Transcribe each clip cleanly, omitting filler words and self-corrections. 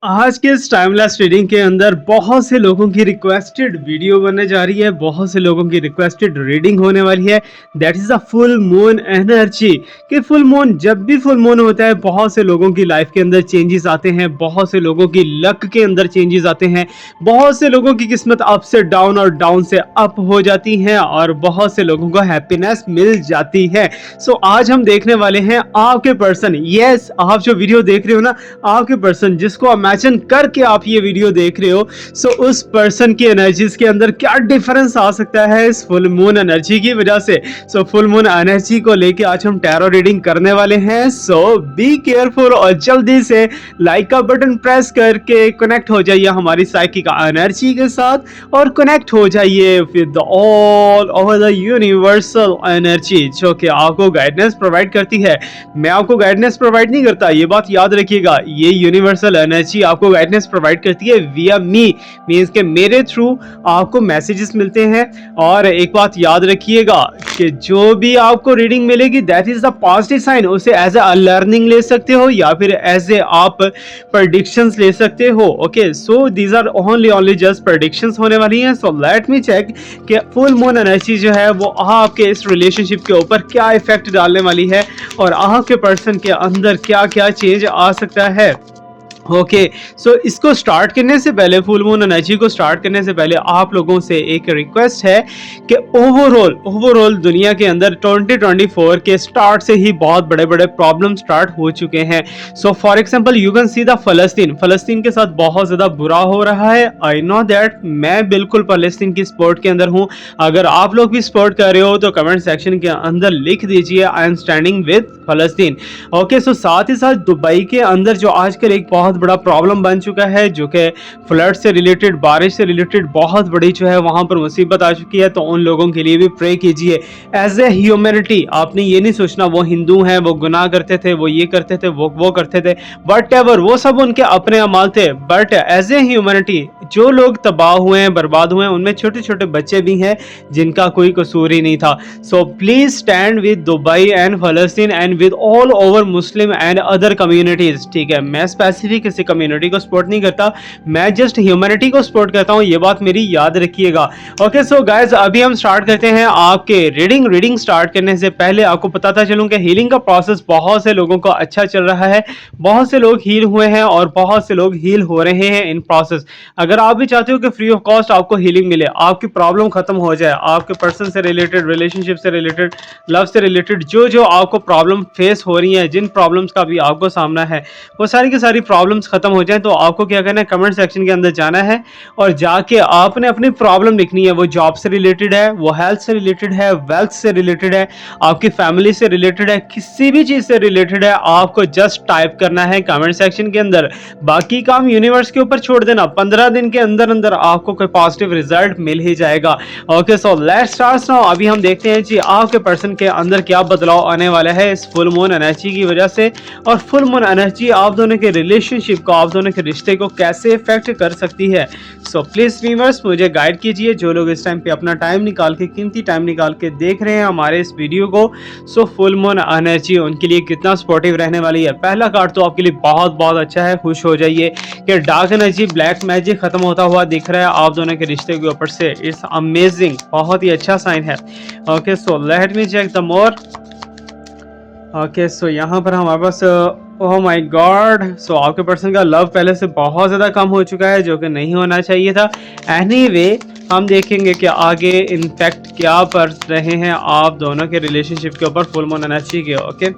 आज के इस टाइमलेस ट्रेडिंग के अंदर बहुत से लोगों की रिक्वेस्टेड वीडियो बनने जा रही है, बहुत से लोगों की रिक्वेस्टेड रीडिंग होने वाली है। That is a full moon energy. कि फुल मून, जब भी फुल मून होता है बहुत से लोगों की लाइफ के अंदर चेंजेस आते हैं, बहुत से लोगों की लक के अंदर चेंजेस आते हैं, बहुत से लोगों की किस्मत अप से डाउन और डाउन से अप हो जाती है और बहुत से लोगों को हैप्पीनेस मिल जाती है। सो आज हम देखने वाले हैं आपके पर्सन, यस आप जो वीडियो देख रहे हो ना, आपके पर्सन जिसको इमेजिन करके आप ये वीडियो देख रहे हो, सो उस पर्सन की एनर्जीज के अंदर क्या डिफरेंस आ सकता है इस फुल मून एनर्जी की वजह से। सो फुल मून एनर्जी को लेके आज हम टैरो रीडिंग करने वाले हैं। सो बी केयरफुल और जल्दी से लाइक का बटन प्रेस करके कनेक्ट हो जाइए हमारी साइकिक एनर्जी के साथ और कनेक्ट हो जाइए with all over the universal energy जो कि आपको गाइडेंस प्रोवाइड करती है। मैं आपको गाइडेंस प्रोवाइड नहीं करता, ये बात याद रखिएगा। ये यूनिवर्सल एनर्जी आपको गाइडेंस प्रोवाइड करती है विया मी, मींस के मेरे थ्रू आपको मैसेजेस मिलते हैं। और एक बात याद रखिएगा कि जो भी आपको रीडिंग मिलेगी that is the positive sign. उसे एज ए लर्निंग ले सकते हो या फिर एज ए आप प्रेडिक्शंस ले सकते हो। Okay, so these are only just predictions होने वाली हैं। सो लेट मी चेक कि फुल मून एनर्जी जो है वो आपके इस रिलेशनशिप के ऊपर क्या इफेक्ट डालने वाली है और आपके पर्सन के अंदर क्या क्या चेंज आ सकता है। ओके, सो इसको स्टार्ट करने से पहले, फुल मून एनर्जी को स्टार्ट करने से पहले आप लोगों से एक रिक्वेस्ट है कि ओवरऑल दुनिया के अंदर 2024 के स्टार्ट से ही बहुत बड़े बड़े प्रॉब्लम स्टार्ट हो चुके हैं। So for example you can see the फलस्तीन के साथ बहुत ज़्यादा बुरा हो रहा है। आई नो दैट, मैं बिल्कुल फलस्तीन की सपोर्ट के अंदर हूँ। अगर आप लोग भी सपोर्ट कर रहे हो तो कमेंट सेक्शन के अंदर लिख दीजिए आई एम स्टैंडिंग विद फलस्तीन। ओके, सो साथ ही साथ दुबई के अंदर जो आजकल एक बहुत बड़ा प्रॉब्लम बन चुका है जो कि फ्लड से रिलेटेड, बारिश से रिलेटेड बहुत बड़ी जो है वहां पर मुसीबत आ चुकी है, तो उन लोगों के लिए भी प्रे कीजिए एज ए ह्यूमैनिटी। आपने ये नहीं सोचना वो हिंदू हैं, वो गुनाह करते थे, वो ये करते थे, वो करते थे, बट एवर वो सब उनके अपने अमाल थे। बट एज ए ह्यूमैनिटी जो लोग तबाह हुए हैं, बर्बाद हुए हैं, उनमें छोटे छोटे बच्चे भी हैं जिनका कोई कसूर ही नहीं था। So please stand with Dubai and फलस्तीन and with all over Muslim and other communities. ठीक है, मैं स्पेसिफिक किसी कम्युनिटी को सपोर्ट नहीं करता, मैं जस्ट ह्यूमैनिटी को सपोर्ट करता हूं, ये बात मेरी याद रखिएगा। ओके, सो गाइज अभी हम स्टार्ट करते हैं आपके रीडिंग स्टार्ट करने से पहले आपको बताता चलूं कि हीलिंग का प्रोसेस बहुत से लोगों का अच्छा चल रहा है, बहुत से लोग हील हुए हैं और बहुत से लोग हील हो रहे हैं इन प्रोसेस। अगर आप भी चाहते हो कि फ्री ऑफ कॉस्ट आपको हीलिंग मिले, आपकी प्रॉब्लम खत्म हो जाए, आपके पर्सन से रिलेटेड, रिलेशनशिप से रिलेटेड, लव से रिलेटेड जो आपको प्रॉब्लम फेस हो रही है, जिन प्रॉब्लम्स का भी आपको सामना है, वो सारी की सारी प्रॉब्लम्स खत्म हो जाए, तो आपको क्या करना है, कमेंट सेक्शन के अंदर जाना है और जाके आपने अपनी प्रॉब्लम लिखनी है। वो जॉब से रिलेटेड है, वो हेल्थ से रिलेटेड है, वेल्थ से रिलेटेड है, आपकी फैमिली से रिलेटेड है, किसी भी चीज से रिलेटेड है, आपको जस्ट टाइप करना है कमेंट सेक्शन के अंदर। बाकी काम यूनिवर्स के ऊपर छोड़ देना, 15 दिन के अंदर अंदर आपको कोई पॉजिटिव रिजल्ट मिल ही जाएगा। Okay, so let's start now. अभी हम देखते हैं जी आपके पर्सन के अंदर क्या बदलाव आने वाला है इस फुल मून एनर्जी की वजह से, और फुल मून एनर्जी आप दोनों के रिलेशनशिप को, आप दोनों के रिश्ते को कैसे इफेक्ट कर सकती है। सो प्लीज व्यूअर्स मुझे गाइड कीजिए, जो लोग इस टाइम पे अपना टाइम निकाल के, कीमती टाइम निकाल के देख रहे हैं हमारे इस वीडियो को। सो फुल मून एनर्जी उनके लिए कितना सपोर्टिव रहने वाली है। पहला कार्ड तो आपके लिए बहुत बहुत अच्छा है, खुश हो जाइए कि डार्क एनर्जी, ब्लैक मैजिक खत्म होता हुआ दिख रहा है आप दोनों के रिश्ते के ऊपर से। इट्स अमेजिंग, बहुत ही अच्छा साइन है। Okay, so let me check the more. Okay, so यहाँ पर हमारे पास ओह माय गॉड, सो आपके पर्सन का लव पहले से बहुत ज़्यादा कम हो चुका है जो कि नहीं होना चाहिए था। एनीवे, हम देखेंगे कि आगे इम्पैक्ट क्या पड़ रहे हैं आप दोनों के रिलेशनशिप के ऊपर फुल मून एनर्जी के। ओके,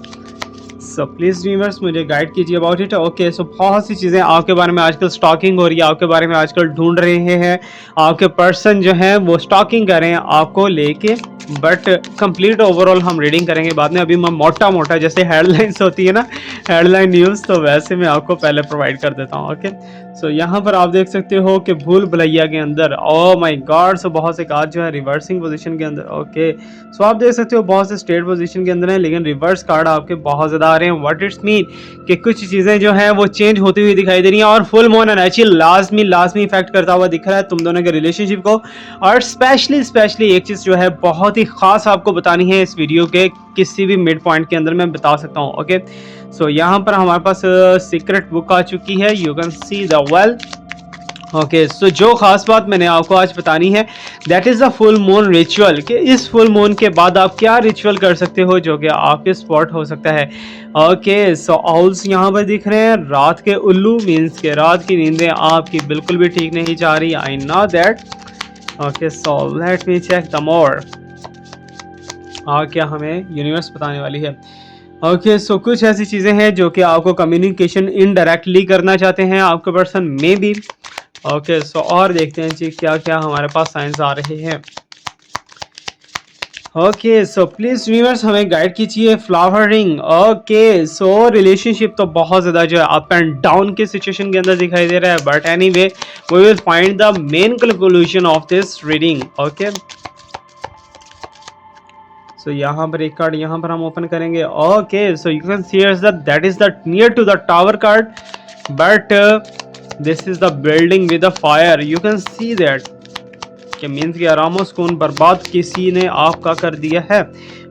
सो प्लीज व्यूअर्स मुझे गाइड कीजिए अबाउट इट। ओके, सो बहुत सी चीज़ें आपके बारे में आजकल स्टॉकिंग हो रही है, आपके बारे में आजकल ढूंढ रहे हैं, आपके पर्सन जो हैं वो स्टॉकिंग कर रहे हैं आपको लेके। बट कंप्लीट ओवरऑल हम रीडिंग करेंगे बाद में। अभी मैं मोटा जैसे हेडलाइंस होती है ना, हेडलाइन न्यूज़, तो वैसे मैं आपको पहले प्रोवाइड कर देता हूँ। ओके, सो यहाँ पर आप देख सकते हो कि भूल भुलैया के अंदर, ओह माय गॉड, सो बहुत से कार्ड जो है रिवर्सिंग पोजीशन के अंदर। ओके, सो आप देख सकते हो बहुत से स्ट्रेट पोजीशन के अंदर है, लेकिन रिवर्स कार्ड आपके बहुत ज़्यादा आ रहे हैं। व्हाट इट्स मीन कि कुछ चीज़ें जो हैं वो चेंज होती हुई दिखाई दे रही हैं और फुल मून एनर्जी लाजमी इफेक्ट करता हुआ दिख रहा है तुम दोनों के रिलेशनशिप को। और स्पेशली एक चीज़ जो है बहुत ही खास आपको बतानी है इस वीडियो के किसी भी मिड पॉइंट के अंदर मैं बता सकता हूँ। ओके, सो यहाँ पर हमारे पास सीक्रेट बुक आ चुकी है, you can see the well. Okay so जो खास बात मैंने आपको आज बतानी है that is the full moon ritual, कि इस फुल मून के बाद आप क्या रिचुअल कर सकते हो जो कि आपके स्पॉट हो सकता है। ओके सो आउल्स यहाँ पर दिख रहे हैं, रात के उल्लू मीन्स के रात की नींदें आपकी बिल्कुल भी ठीक नहीं जा रही, I know that. Okay so let me check the more, क्या हमें यूनिवर्स बताने वाली है। ओके सो कुछ ऐसी चीज़ें हैं जो कि आपको कम्युनिकेशन इनडायरेक्टली करना चाहते हैं आपके पर्सन में भी। ओके सो और देखते हैं जी क्या क्या हमारे पास साइंस आ रहे हैं। ओके सो प्लीज व्यूअर्स हमें गाइड कीजिए फ्लावरिंग। ओके सो रिलेशनशिप तो बहुत ज़्यादा जो है अप एंड डाउन के सिचुएशन के अंदर दिखाई दे रहा है, but anyway we will find the main conclusion of this reading. Okay so यहाँ पर एक कार्ड यहाँ पर हम ओपन करेंगे। Okay so you can see that is the near to the tower card, but this is the building with the fire, you can see that कि means कि आराम सुकून बर्बाद किसी ने आपका कर दिया है।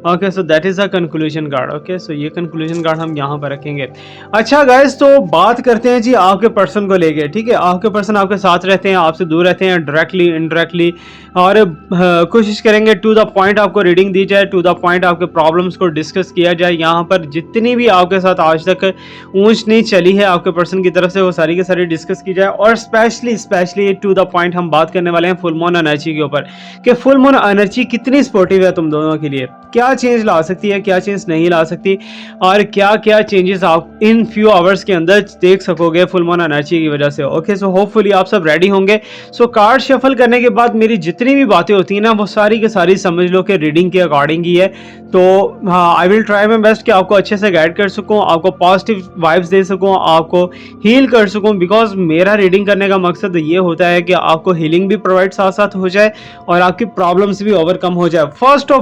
Okay so that is a conclusion card. Okay so ये कंक्लूजन कार्ड हम यहाँ पर रखेंगे। अच्छा गाइस तो बात करते हैं जी आपके पर्सन को लेके, ठीक है। आपके पर्सन आपके साथ रहते हैं, आपसे दूर रहते हैं, डायरेक्टली इनडायरेक्टली, और कोशिश करेंगे टू द पॉइंट आपको रीडिंग दी जाए, टू द पॉइंट आपके प्रॉब्लम्स को डिस्कस किया जाए। यहाँ पर जितनी भी आपके साथ आज तक ऊंच नीच चली है आपके पर्सन की तरफ से वो सारी की सारी डिस्कस की जाए, और स्पेशली टू द पॉइंट हम बात करने वाले हैं फुल मून एनर्जी के ऊपर, कि फुल मून एनर्जी कितनी सपोर्टिव है तुम दोनों के लिए, क्या चेंज ला सकती है, क्या चेंज नहीं ला सकती, और क्या क्या चेंजेस आप इन फ्यू आवर्स के अंदर देख सकोगे फुल मून एनर्जी की वजह से। ओके सो होपफुली आप सब रेडी होंगे। सो कार्ड शफल करने के बाद मेरी जितनी भी बातें होती हैं ना वो सारी की सारी समझ लो कि रीडिंग के अकॉर्डिंग ही है। तो हाँ I will try my best कि आपको अच्छे से गाइड कर सकूँ, आपको पॉजिटिव वाइब्स दे सकूँ, आपको हील कर सकूँ, बिकॉज मेरा रीडिंग करने का मकसद ये होता है कि आपको हीलिंग भी प्रोवाइड साथ साथ हो जाए और आपकी प्रॉब्लम्स भी ओवरकम हो जाए। फर्स्ट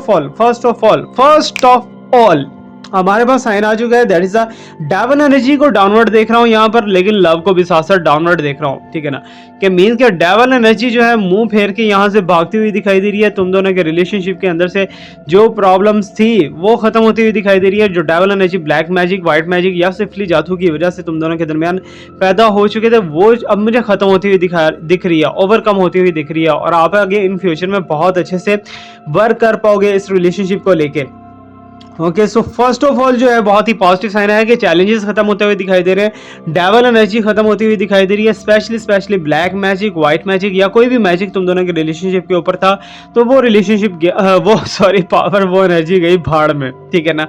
ऑफ ऑल हमारे पास साइन आ चुका है, that is the divine energy को डाउनवर्ड देख रहा हूँ यहाँ पर, लेकिन लव को भी साथ साथ डाउनवर्ड देख रहा हूँ, ठीक है ना। कि मीन के डेवन एनर्जी जो है मुंह फेर के यहाँ से भागती हुई दिखाई दे रही है। तुम दोनों के रिलेशनशिप के अंदर से जो प्रॉब्लम्स थी वो खत्म होती हुई दिखाई दे रही है। जो divine energy black magic, white magic या सिर्फली जादू की वजह से तुम दोनों के दरमियान पैदा हो चुके थे वो अब मुझे खत्म होती हुई दिख रही है, ओवरकम होती हुई दिख रही है, और आप आगे इन फ्यूचर में बहुत अच्छे से वर्क कर पाओगे इस रिलेशनशिप को लेके। Okay so first of all जो है बहुत ही पॉजिटिव साइन है कि चैलेंजेस खत्म होते हुए दिखाई दे रहे हैं, डेवल एनर्जी खत्म होती हुई दिखाई दे रही है, specially black magic, white magic या कोई भी मैजिक तुम दोनों के रिलेशनशिप के ऊपर था तो वो रिलेशनशिप पावर वो एनर्जी गई भाड़ में, ठीक है ना।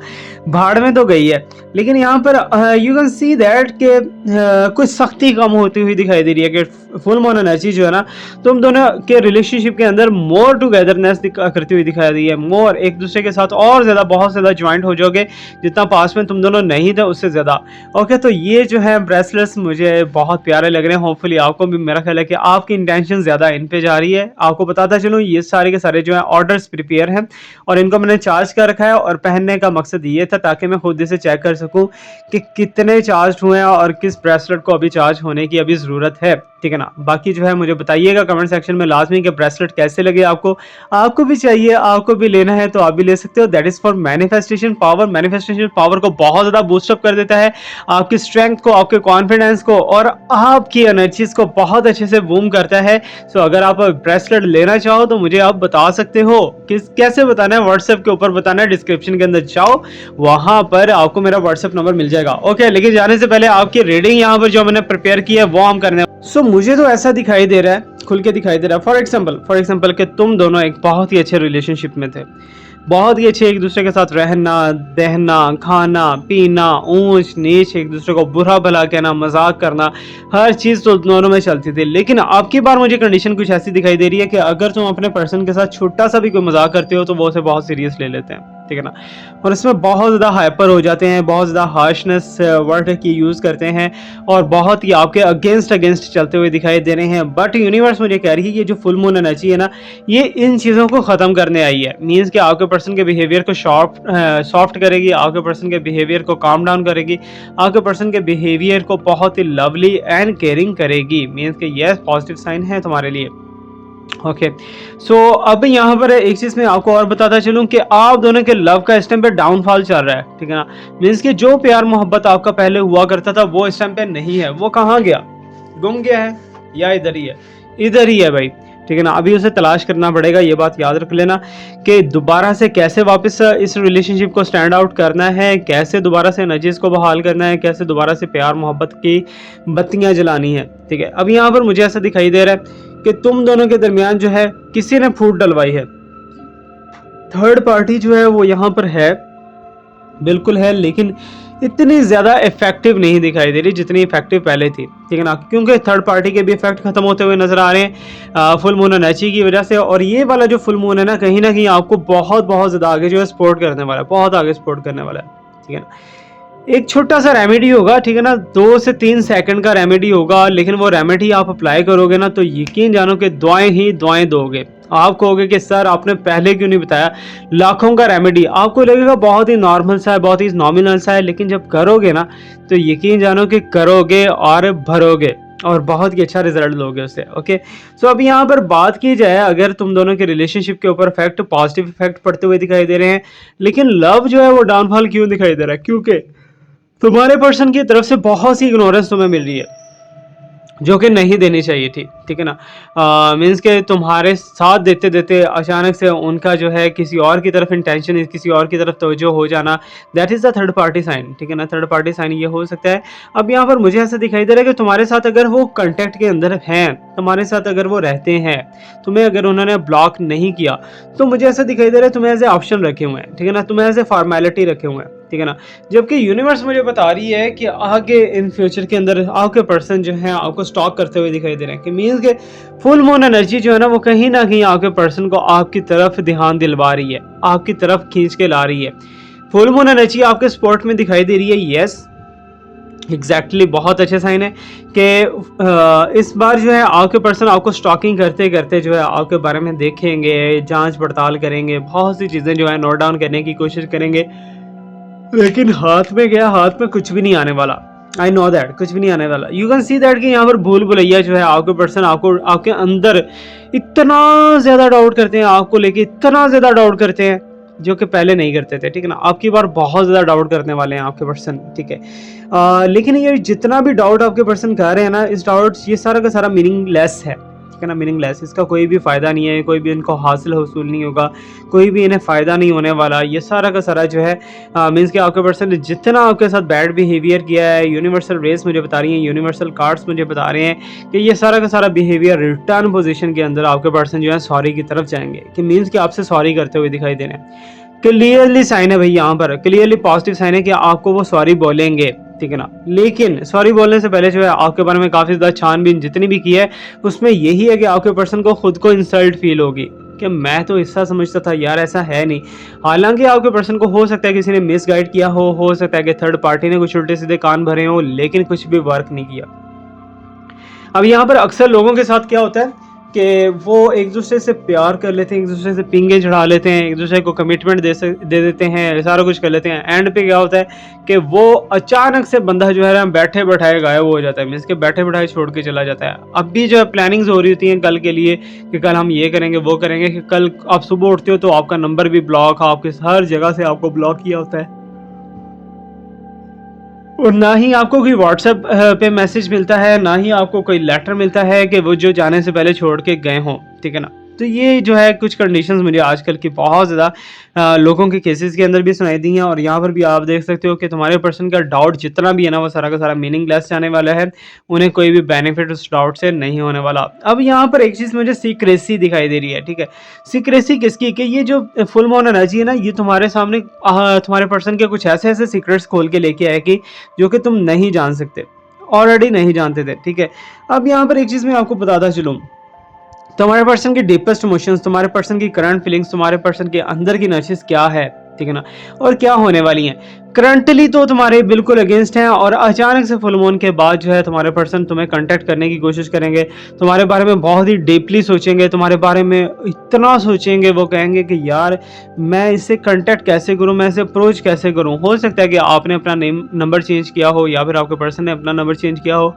भाड़ में तो गई है, लेकिन यहाँ पर यू कैन सी दैट के कुछ सख्ती कम होती हुई दिखाई दे रही है कि फुल मून एनर्जी जो है ना तुम दोनों के रिलेशनशिप के अंदर मोर टुगेदरनेस करती हुई दिखाई दी है, मोर एक दूसरे के साथ और ज़्यादा बहुत ज़्यादा ज्वाइंट हो जाओगे, जितना पास में तुम दोनों नहीं थे उससे ज़्यादा। ओके तो ये जो है ब्रेसलेट्स मुझे बहुत प्यारे लग रहे हैं, होपफुली आपको भी। मेरा ख्याल है कि आपकी इंटेंशन ज़्यादा इन पे जा रही है। आपको बताता चलूँ ये सारे के सारे जो है ऑर्डर्स प्रिपेयर हैं और इनको मैंने चार्ज कर रखा है, और पहनने का मकसद ये था ताकि मैं खुद इसे चेक कर सकूँ कि कितने चार्ज हुए हैं और किस ब्रेसलेट को अभी चार्ज होने की अभी ज़रूरत है, ठीक है ना। बाकी जो है मुझे बताइएगा कमेंट सेक्शन में लाजमी कि ब्रेसलेट कैसे लगे आपको भी चाहिए, आपको भी लेना है तो आप भी ले सकते हो। That is for manifestation power. Manifestation power को बहुत ज़्यादा बूस्टअप कर देता है, आपकी स्ट्रेंथ को, आपके कॉन्फिडेंस को और आपकी एनर्जीज को बहुत अच्छे से बूम करता है। सो अगर आप ब्रेसलेट लेना चाहो तो मुझे आप बता सकते हो, कैसे बताना है, व्हाट्सएप के ऊपर बताना है, डिस्क्रिप्शन के अंदर जाओ वहां पर आपको मेरा व्हाट्सएप नंबर मिल जाएगा। ओके लेकिन जाने से पहले आपकी रीडिंग यहाँ पर जो मैंने प्रिपेयर की है वो हम करने। सो मुझे तो ऐसा दिखाई दे रहा है, खुल के दिखाई दे रहा है, फॉर एग्जाम्पल कि तुम दोनों एक बहुत ही अच्छे रिलेशनशिप में थे, बहुत ही अच्छे एक दूसरे के साथ रहना, दहना, खाना पीना, ऊंच नीच, एक दूसरे को बुरा भला कहना, मजाक करना, हर चीज़ तो दोनों में चलती थी। लेकिन आपकी बार मुझे कंडीशन कुछ ऐसी दिखाई दे रही है कि अगर तुम अपने पर्सन के साथ छोटा सा भी कोई मजाक करते हो तो वो उसे बहुत सीरियस ले लेते हैं, ठीक है ना, और इसमें बहुत ज़्यादा हाइपर हो जाते हैं, बहुत ज़्यादा हार्शनेस वर्ड की यूज़ करते हैं और बहुत ही आपके अगेंस्ट चलते हुए दिखाई दे रहे हैं। बट यूनिवर्स मुझे कह रही है कि जो फुल मून एनर्जी है ना ये इन चीज़ों को ख़त्म करने आई है। मीन्स कि आपके पर्सन के बिहेवियर को सॉफ्ट करेगी, आपके पर्सन के बिहेवियर को काम डाउन करेगी, आपके पर्सन के बिहेवियर को बहुत ही लवली एंड केयरिंग करेगी। मीन्स कि यस पॉजिटिव साइन है तुम्हारे लिए। ओके, सो अब यहाँ पर एक चीज़ मैं आपको और बताता चलूँ कि आप दोनों के लव का इस टाइम पे डाउनफॉल चल रहा है, ठीक है ना। मीन्स कि जो प्यार मोहब्बत आपका पहले हुआ करता था वो इस टाइम पे नहीं है। वो कहाँ गया, गुम गया है या इधर ही है? इधर ही है भाई, ठीक है ना। अभी उसे तलाश करना पड़ेगा, ये बात याद रख लेना कि दोबारा से कैसे वापस इस रिलेशनशिप को स्टैंड आउट करना है, कैसे दोबारा से एनर्जीज को बहाल करना है, कैसे दोबारा से प्यार मोहब्बत की बत्तियां जलानी है, ठीक है। अब यहाँ पर मुझे ऐसा दिखाई दे रहा है कि तुम दोनों के दरमियान जो है किसी ने फूट डलवाई है। थर्ड पार्टी जो है वो यहाँ पर है, बिल्कुल है, लेकिन इतनी ज़्यादा इफेक्टिव नहीं दिखाई दे रही जितनी इफेक्टिव पहले थी, ठीक है ना। क्योंकि थर्ड पार्टी के भी इफेक्ट खत्म होते हुए नजर आ रहे हैं फुल मून एनर्जी की वजह से। और ये वाला जो फुल मून है ना, कहीं ना कहीं आपको बहुत बहुत ज़्यादा आगे जो है सपोर्ट करने वाला है, बहुत आगे सपोर्ट करने वाला है, ठीक है ना। एक छोटा सा रेमेडी होगा, ठीक है ना, 2 से 3 सेकंड का रेमेडी होगा, लेकिन वो रेमेडी आप अप्लाई करोगे ना तो यकीन जानो कि दुआएं ही दुआएं दोगे। आप कहोगे कि सर आपने पहले क्यों नहीं बताया, लाखों का रेमेडी। आपको लगेगा बहुत ही नॉर्मल सा है, बहुत ही नॉमिनल सा है, लेकिन जब करोगे ना तो यकीन जानो कि करोगे और भरोगे और बहुत ही अच्छा रिजल्ट लोगे उससे। ओके, सो अब यहाँ पर बात की जाए, अगर तुम दोनों के रिलेशनशिप के ऊपर इफेक्ट, पॉजिटिव इफेक्ट पड़ते हुए दिखाई दे रहे हैं, लेकिन लव जो है वो डाउनफॉल क्यों दिखाई दे रहा है? क्योंकि तुम्हारे पर्सन की तरफ से बहुत सी इग्नोरेंस तुम्हें मिल रही है जो कि नहीं देनी चाहिए थी, ठीक है ना। मीन्स के तुम्हारे साथ देते देते अचानक से उनका जो है किसी और की तरफ इंटेंशन, किसी और की तरफ तवज्जो हो जाना, that is the third party sign, ठीक है ना। थर्ड पार्टी साइन ये हो सकता है। अब यहाँ पर मुझे ऐसा दिखाई दे रहा है कि तुम्हारे साथ अगर वो कंटेक्ट के अंदर हैं, तुम्हारे साथ अगर वो रहते हैं, तुम्हें अगर उन्होंने ब्लॉक नहीं किया, तो मुझे ऐसा दिखाई दे रहा है तुम्हें एज ए ऑप्शन रखे हुए हैं, ठीक है ना, तुम्हें एज ए फॉर्मेलिटी रखे हुए हैं, ठीक है ना। जबकि यूनिवर्स मुझे बता रही है कि आगे इन फ्यूचर के अंदर आपके पर्सन जो है आपको स्टॉक करते हुए दिखाई दे रहे हैं, कि मीन्स के फुल मून एनर्जी जो है ना वो कहीं ना कहीं आपके पर्सन को आपकी तरफ ध्यान दिलवा रही है, आपकी तरफ खींच के ला रही है। फुल मून एनर्जी आपके स्पॉट में दिखाई दे रही है, यस एग्जैक्टली बहुत अच्छे साइन है कि इस बार जो है आपके पर्सन आपको स्टॉकिंग करते करते जो है आपके बारे में देखेंगे, जांच पड़ताल करेंगे, बहुत सी चीज़ें जो है नोट डाउन करने की कोशिश करेंगे, लेकिन हाथ में गया, हाथ में कुछ भी नहीं आने वाला। आई नो दैट कुछ भी नहीं आने वाला। यू कैन सी दैट कि यहाँ पर भूल भुलैया जो है आपके पर्सन आपको आपके अंदर इतना ज़्यादा डाउट करते हैं, आपको लेके इतना ज़्यादा डाउट करते हैं जो कि पहले नहीं करते थे, ठीक है ना। आपकी बार बहुत ज़्यादा डाउट करने वाले हैं आपके पर्सन, ठीक है। लेकिन ये जितना भी डाउट आपके पर्सन कर रहे हैं ना, इस डाउट ये सारा का सारा मीनिंगलेस है, ठीक है ना, मीनिंगलेस। इसका कोई भी फ़ायदा नहीं है, कोई भी इनको हासिल हसूल नहीं होगा, कोई भी इन्हें फ़ायदा नहीं होने वाला। ये सारा का सारा जो है मीन्स कि आपके पर्सन ने जितना आपके साथ बैड बिहेवियर किया है, यूनिवर्सल रेस मुझे बता रही हैं, यूनिवर्सल कार्ड्स मुझे बता रहे हैं कि ये सारा का सारा बिहेवियर रिटर्न पोजीशन के अंदर आपके पर्सन जो है सॉरी की तरफ जाएंगे, कि मीन्स कि आपसे सॉरी करते हुए दिखाई दे रहे हैं। क्लियरली साइन है भाई, यहाँ पर क्लियरली पॉजिटिव साइन है कि आपको वो सॉरी बोलेंगे, ठीक है ना। लेकिन सॉरी बोलने से पहले जो है आपके बारे में काफ़ी ज़्यादा छानबीन जितनी भी की है, उसमें यही है कि आपके पर्सन को खुद को इंसल्ट फील होगी कि मैं तो ऐसा समझता था यार, ऐसा है नहीं। हालांकि आपके पर्सन को हो सकता है किसी ने मिस गाइड किया हो सकता है कि थर्ड पार्टी ने कुछ उल्टे सीधे कान भरे हो, लेकिन कुछ भी वर्क नहीं किया। अब यहाँ पर अक्सर लोगों के साथ क्या होता है कि वो एक दूसरे से प्यार कर लेते हैं, एक दूसरे से पिंगे चढ़ा लेते हैं, एक दूसरे को कमिटमेंट दे देते हैं, सारा कुछ कर लेते हैं। एंड पे क्या होता है कि वो अचानक से बंदा जो है ना बैठे बैठाए गायब हो जाता है, मीन्स के बैठे बैठाए छोड़ के चला जाता है। अब भी जो है प्लानिंग्स हो रही होती हैं कल के लिए कि कल हम ये करेंगे वो करेंगे, कि कल आप सुबह उठते हो तो आपका नंबर भी ब्लॉक, आपके हर जगह से आपको ब्लॉक किया होता है, और ना ही आपको कोई व्हाट्सएप पे मैसेज मिलता है, ना ही आपको कोई लेटर मिलता है कि वो जो जाने से पहले छोड़ के गए हों, ठीक है ना। तो ये जो है कुछ कंडीशंस मुझे आजकल की बहुत ज़्यादा लोगों के केसेस के अंदर भी सुनाई दी हैं, और यहाँ पर भी आप देख सकते हो कि तुम्हारे पर्सन का डाउट जितना भी है ना वो सारा का सारा मीनिंगलेस जाने वाला है, उन्हें कोई भी बेनिफिट उस डाउट से नहीं होने वाला। अब यहाँ पर एक चीज़ मुझे सीक्रेसी दिखाई दे रही है, ठीक है। सीक्रेसी किसकी, कि ये जो फुल मून एनर्जी है ना, ये तुम्हारे सामने तुम्हारे पर्सन के कुछ ऐसे ऐसे सीक्रेट्स खोल के लेके आएगी जो कि तुम नहीं जान सकते, ऑलरेडी नहीं जानते थे, ठीक है। अब यहाँ पर एक चीज़ मैं आपको बताता चलूँ, तुम्हारे पर्सन की डीपेस्ट इमोशंस, तुम्हारे पर्सन की करंट फीलिंग्स, तुम्हारे पर्सन के अंदर की नर्सिस क्या है, ठीक है ना, और क्या होने वाली हैं। करंटली तो तुम्हारे बिल्कुल अगेंस्ट हैं, और अचानक से फुल मून के बाद जो है तुम्हारे पर्सन तुम्हें कांटेक्ट करने की कोशिश करेंगे, तुम्हारे बारे में बहुत ही डीपली सोचेंगे, तुम्हारे बारे में इतना सोचेंगे, वो कहेंगे कि यार मैं इससे कांटेक्ट कैसे करूं, मैं इसे अप्रोच कैसे करूं। हो सकता है कि आपने अपना नंबर चेंज किया हो, या फिर आपके पर्सन ने अपना नंबर चेंज किया हो,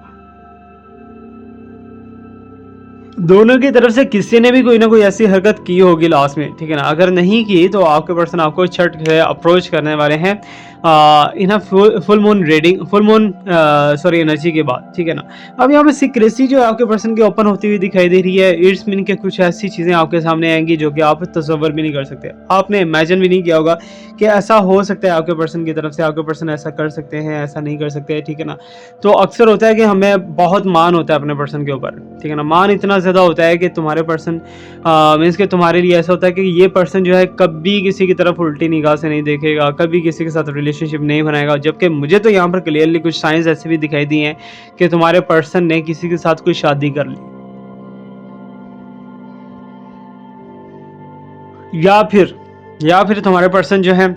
दोनों की तरफ से किसी ने भी कोई ना कोई ऐसी हरकत की होगी लास्ट में, ठीक है ना। अगर नहीं की तो आपके पर्सन आपको छठ से अप्रोच करने वाले हैं in full moon reading, full moon sorry energy के बाद, ठीक है ना। अब यहाँ पे सीक्रेसी जो है आपके पर्सन की ओपन होती हुई दिखाई दे रही है। इट्स मीन के कुछ ऐसी चीज़ें आपके सामने आएंगी जो कि आप तसव्वुर भी नहीं कर सकते, आपने इमेजिन भी नहीं किया होगा कि ऐसा हो सकता है आपके पर्सन की तरफ से, आपके पर्सन ऐसा कर सकते हैं, ऐसा नहीं कर सकते, ठीक है ना। तो अक्सर होता है कि हमें बहुत मान होता है अपने पर्सन के ऊपर, ठीक है ना। मान इतना ज़्यादा होता है कि तुम्हारे पर्सन मीन्स कि तुम्हारे लिए ऐसा होता है कि ये पर्सन जो है कभी किसी की तरफ उल्टी निगाह से नहीं देखेगा, कभी किसी के साथ रिलेशनशिप नहीं बनाएगा। जबकि मुझे तो यहाँ पर क्लियरली कुछ साइंस ऐसे भी दिखाई दिए हैं कि तुम्हारे पर्सन ने किसी के साथ कोई शादी कर ली, या फिर तुम्हारे पर्सन जो है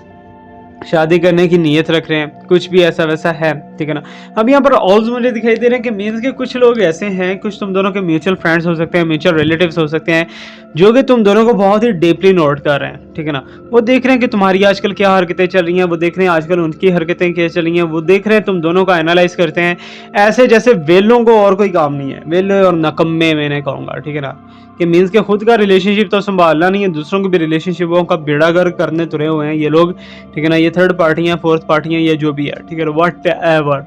शादी करने की नीयत रख रहे हैं, कुछ भी ऐसा वैसा है, ठीक है ना। अब यहाँ पर ऑल्सो मुझे दिखाई दे रहे हैं कि मीन्स के कुछ लोग ऐसे हैं, कुछ तुम दोनों के म्यूचुअल फ्रेंड्स हो सकते हैं, म्यूचुअल रिलेटिव्स हो सकते हैं, जो कि तुम दोनों को बहुत ही डीपली नोट कर रहे हैं, ठीक है ना। वो देख रहे हैं कि तुम्हारी आजकल क्या हरकतें चल रही हैं, वो देख रहे हैं आजकल उनकी हरकतें क्या चल रही हैं, वो देख रहे हैं तुम दोनों का एनालाइज करते हैं, ऐसे जैसे वेलों को और कोई काम नहीं है, वेले और नकम्मे मैंने कहूँगा, ठीक है ना। कि मीन्स के खुद का रिलेशनशिप तो संभालना नहीं है, दूसरों के भी रिलेशनशिपों का बेड़ागर करने तुले हुए हैं ये लोग, ठीक है ना। ये थर्ड पार्टी हैं, फोर्थ पार्टी हैं, ये जो भी है, ठीक है, वट एवर।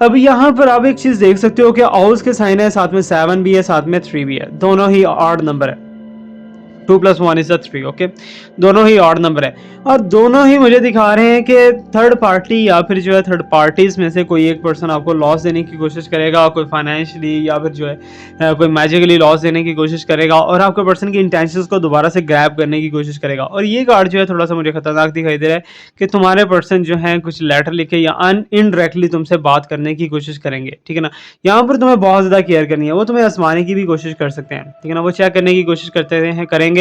अब यहाँ पर आप एक चीज देख सकते हो कि हाउस के साइन है, साथ में 7 भी है, साथ में 3 भी है, दोनों ही ऑड नंबर है। 2+1 = 3, ओके। दोनों ही ऑड नंबर है और दोनों ही मुझे दिखा रहे हैं कि थर्ड पार्टी या फिर जो है थर्ड पार्टीज में से कोई एक पर्सन आपको लॉस देने की कोशिश करेगा, कोई फाइनेंशियली या फिर जो है कोई मैजिकली लॉस देने की कोशिश करेगा और आपके पर्सन की इंटेंशंस को दोबारा से ग्रैब करने की कोशिश करेगा। और ये कार्ड जो है थोड़ा सा मुझे खतरनाक दिखाई दे रहा है कि तुम्हारे पर्सन जो है कुछ लेटर लिखे या इनडायरेक्टली तुमसे बात करने की कोशिश करेंगे, ठीक है ना। यहाँ पर तुम्हें बहुत ज़्यादा केयर करनी है, वो तुम्हें आजमाने की भी कोशिश कर सकते हैं, ठीक है ना। वो चेक करने की कोशिश करते हैं करेंगे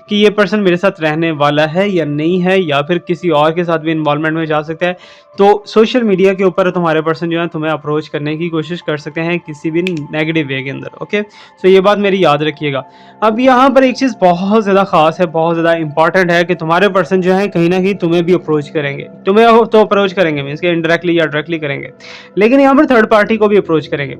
कि ये पर्सन मेरे साथ रहने वाला है या नहीं है, या फिर किसी और के साथ भी इन्वॉल्वमेंट में जा सकता है। तो सोशल मीडिया के ऊपर तुम्हारे पर्सन जो है तुम्हें अप्रोच करने की कोशिश कर सकते हैं किसी भी नेगेटिव वे के अंदर, ओके। सो ये बात मेरी याद रखिएगा। अब यहाँ पर एक चीज़ बहुत ज़्यादा खास है, बहुत ज़्यादा इंपॉर्टेंट है कि तुम्हारे पर्सन जो है कहीं ना कहीं तुम्हें भी अप्रोच करेंगे, तुम्हें तो अप्रोच करेंगे मीन्स के इनडायरेक्टली या डायरेक्टली करेंगे, लेकिन यहाँ पर थर्ड पार्टी को भी अप्रोच करेंगे।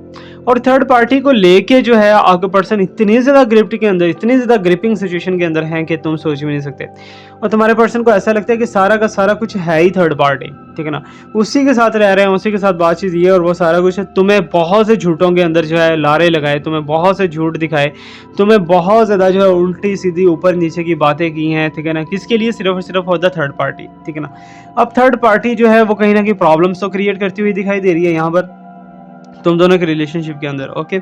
और थर्ड पार्टी को लेके जो है आपके पर्सन इतनी ज़्यादा ग्रिप्ट के अंदर, इतनी ज़्यादा ग्रिपिंग सिचुएशन के अंदर हैं कि तुम सोच भी नहीं सकते। और तुम्हारे पर्सन को ऐसा लगता है कि सारा का सारा कुछ है ही थर्ड पार्टी, ठीक है ना। उसी के साथ रह रहे हैं, उसी के साथ बातचीत ये और वो सारा कुछ है। तुम्हें बहुत से झूठों के अंदर जो है लारे लगाए, तुम्हें बहुत से झूठ दिखाए, तुम्हें बहुत ज़्यादा जो है उल्टी सीधी ऊपर नीचे की बातें की हैं, ठीक है ना। किसके लिए? सिर्फ और सिर्फ होता थर्ड पार्टी, ठीक है ना। अब थर्ड पार्टी जो है वो कहीं ना कहीं प्रॉब्लम्स तो क्रिएट करती हुई दिखाई दे रही है यहाँ पर तुम दोनों के रिलेशनशिप के अंदर, ओके।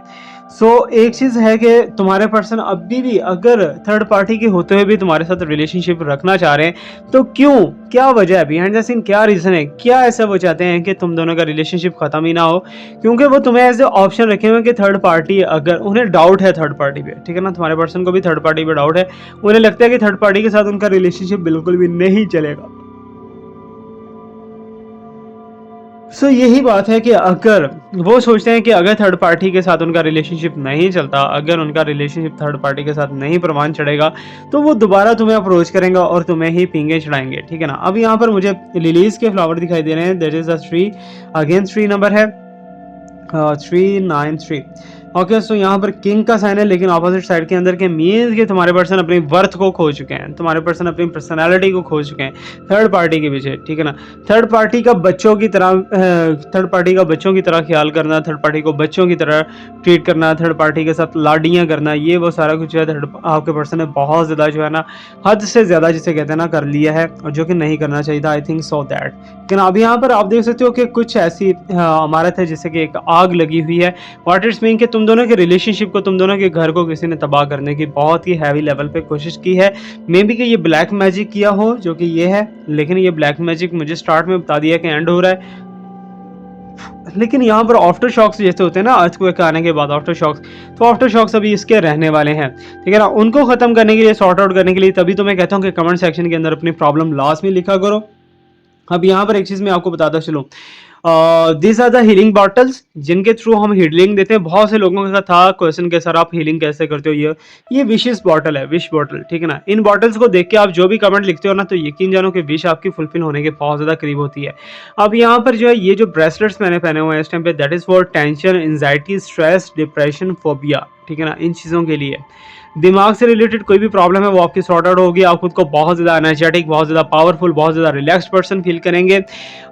सो एक चीज़ है कि तुम्हारे पर्सन अभी भी अगर थर्ड पार्टी के होते हुए भी तुम्हारे साथ रिलेशनशिप रखना चाह रहे हैं तो क्यों, क्या वजह है बिहाइंड द सीन, क्या रीज़न है, क्या ऐसा वो चाहते हैं कि तुम दोनों का रिलेशनशिप खत्म ही ना हो? क्योंकि वो तुम्हें एज ए ऑप्शन रखे हुए कि थर्ड पार्टी, अगर उन्हें डाउट है थर्ड पार्टी पे, ठीक है ना, तुम्हारे पर्सन को भी थर्ड पार्टी पे डाउट है, उन्हें लगता है कि थर्ड पार्टी के साथ उनका रिलेशनशिप बिल्कुल भी नहीं चलेगा। सो यही बात है कि अगर वो सोचते हैं कि अगर थर्ड पार्टी के साथ उनका रिलेशनशिप नहीं चलता, अगर उनका रिलेशनशिप थर्ड पार्टी के साथ नहीं प्रमाण चढ़ेगा, तो वो दोबारा तुम्हें अप्रोच करेंगे और तुम्हें ही पींगे चढ़ाएंगे, ठीक है ना। अब यहाँ पर मुझे लिलीज के फ्लावर दिखाई दे रहे हैं, that is a 3, again 3 number है, 393, ओके। सो यहाँ पर किंग का साइन है, लेकिन ऑपोजिट साइड के अंदर के मीन्स के तुम्हारे पर्सन अपनी वर्थ को खो चुके हैं, तुम्हारे पर्सन अपनी पर्सनालिटी को खो चुके हैं थर्ड पार्टी के पीछे, ठीक है ना। थर्ड पार्टी का बच्चों की तरह ख्याल करना, थर्ड पार्टी को बच्चों की तरह ट्रीट करना, थर्ड पार्टी के साथ लाडियाँ करना, ये वो सारा कुछ जो है थर्ड आपके पर्सन ने बहुत ज़्यादा जो है ना, हद से ज़्यादा जिसे कहते हैं ना, कर लिया है, और जो कि नहीं करना चाहिए था, आई थिंक सो दैट। लेकिन अब यहाँ पर आप देख सकते हो कि कुछ ऐसी इमारत है जिससे कि एक आग लगी हुई है। व्हाट इट्स मीन कि तुम दोनों के रिलेशनशिप को, तुम दोनों के घर को किसी ने तबाह करने की बहुत ही हैवी लेवल पे कोशिश की है। मे बी कि ये ब्लैक मैजिक किया हो, जो कि ये है, लेकिन ये ब्लैक मैजिक मुझे स्टार्ट में बता दिया कि एंड हो रहा है, लेकिन यहाँ पर आफ्टर शॉक्स जैसे होते हैं ना, अर्थक्वेक आने के बाद आफ्टर शॉक्स, तो आफ्टर शॉक्स अभी इसके रहने वाले हैं, ठीक है ना। उनको खत्म करने के लिए, सॉर्ट आउट करने के लिए, तभी तो मैं कहता हूँ कि कमेंट सेक्शन के अंदर अपनी प्रॉब्लम लास्ट में लिखा करो। अब यहाँ पर एक चीज़ मैं आपको बताता चलूँ, these are the healing bottles जिनके थ्रू हम हीलिंग देते हैं। बहुत से लोगों का था क्वेश्चन के सर आप हीलिंग कैसे करते हो। ये विशेष बॉटल है, विश बॉटल, ठीक है ना। इन बॉटल्स को देख के आप जो भी कमेंट लिखते हो ना, तो यकीन जानो कि विश आपकी फुलफिल होने के बहुत ज़्यादा करीब होती है। अब यहाँ पर जो है ये जो ब्रेसलेट्स मैंने पहने हुए हैं इस टाइम पे, that is for tension, anxiety, stress, depression, phobia, ठीक है ना, इन चीज़ों के लिए। दिमाग से रिलेटेड कोई भी प्रॉब्लम है वो आपकी सॉर्ट आउट होगी। आप खुद को बहुत ज़्यादा एनर्जेटिक, बहुत ज़्यादा पावरफुल, बहुत ज़्यादा रिलैक्स्ड पर्सन फील करेंगे।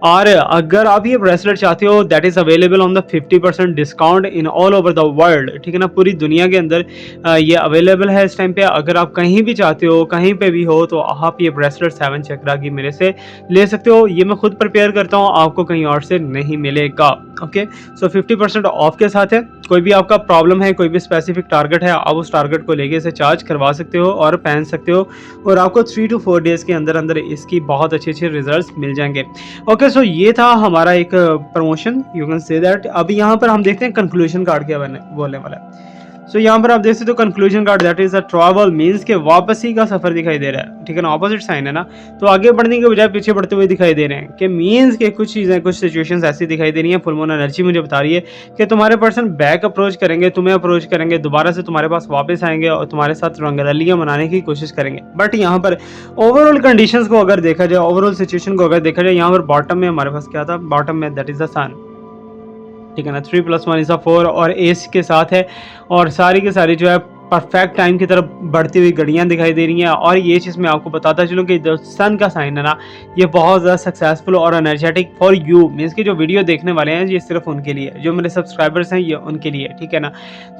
और अगर आप ये ब्रेसलेट चाहते हो, that is available on the 50% discount in all over the world, ठीक है ना, पूरी दुनिया के अंदर ये अवेलेबल है इस टाइम पे। अगर आप कहीं भी चाहते हो, कहीं पे भी हो, तो आप ये ब्रेसलेट 7 चक्रा की मेरे से ले सकते हो। ये मैं खुद प्रिपेयर करता हूँ, आपको कहीं और से नहीं मिलेगा। ओके, सो 50% ऑफ के साथ है। कोई भी आपका प्रॉब्लम है, कोई भी स्पेसिफिक टारगेट है, आप उस टारगेट को लेके इसे चार्ज करवा सकते हो और पहन सकते हो, और आपको 3 to 4 डेज़ के अंदर अंदर इसकी बहुत अच्छे अच्छे रिजल्ट्स मिल जाएंगे। ओके, सो ये था हमारा एक promotion, you can say that. अभी यहाँ पर हम देखते हैं कंक्लूजन कार्ड क्या बोलने वाला है। सो यहाँ पर आप देख सकते हो conclusion card, that is a travel, means के वापसी का सफर दिखाई दे रहा है, ठीक है ना, ऑपोजिट साइन है ना। तो आगे बढ़ने के बजाय पीछे बढ़ते हुए दिखाई दे रहे हैं, कि मीन्स के कुछ चीज़ें, कुछ सिचुएशंस ऐसी दिखाई दे रही हैं। फुल मून एनर्जी मुझे बता रही है कि तुम्हारे पर्सन बैक अप्रोच करेंगे, तुम्हें अप्रोच करेंगे, दोबारा से तुम्हारे पास वापस आएंगे और तुम्हारे साथ रंगरलियां मनाने की कोशिश करेंगे। बट यहाँ पर ओवरऑल कंडीशंस को अगर देखा जाए, ओवरऑल सिचुएशन को अगर देखा जाए, यहाँ पर बॉटम में हमारे पास क्या था, बॉटम में दैट इज द सन, ठीक है ना, 3 + 1 = 4 और एस के साथ है। और सारी की सारी जो है परफेक्ट टाइम की तरफ बढ़ती हुई घड़ियां दिखाई दे रही हैं। और ये चीज़ मैं आपको बताता चलूँ कि जो सन का साइन है ना, ये बहुत ज़्यादा सक्सेसफुल और एनर्जेटिक फॉर यू, मीन्स कि जो वीडियो देखने वाले हैं ये सिर्फ उनके लिए, जो मेरे सब्सक्राइबर्स हैं ये उनके लिए, ठीक है ना।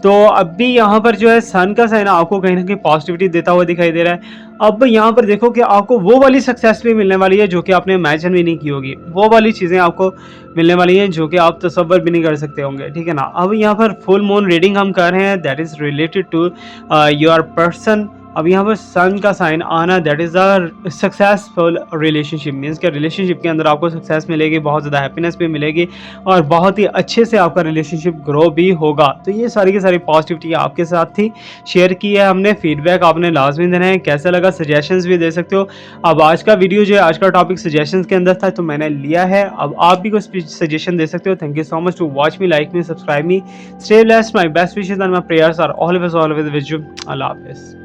तो अभी यहाँ पर जो है सन का साइन आपको कहीं ना कहीं पॉजिटिविटी देता हुआ दिखाई दे रहा है। अब यहाँ पर देखो कि आपको वो वाली सक्सेस भी मिलने वाली है जो कि आपने इमेजिन भी नहीं की होगी। वो वाली चीज़ें आपको मिलने वाली हैं जो कि आप तसव्वुर भी नहीं कर सकते होंगे, ठीक है ना। अब यहाँ पर फुल मून रीडिंग हम कर रहे हैं, that is related to your person. अब यहाँ पर सन का साइन आना, that is a successful relationship, means के रिलेशनशिप के अंदर आपको सक्सेस मिलेगी, बहुत ज़्यादा हैप्पीनेस भी मिलेगी और बहुत ही अच्छे से आपका रिलेशनशिप ग्रो भी होगा। तो ये सारी की सारी पॉजिटिविटी आपके साथ थी, शेयर की है हमने। फीडबैक आपने लाजमी देना है, कैसा लगा सजेशंस भी दे सकते हो। अब आज का वीडियो जो है, आज का टॉपिक सजेशंस के अंदर था, तो मैंने लिया है। अब आप भी कुछ सजेशन दे सकते हो। Thank you so much to watch me, like me, subscribe me, stay blessed, my best wishes and my prayers are always with you. Allah हाफिज़।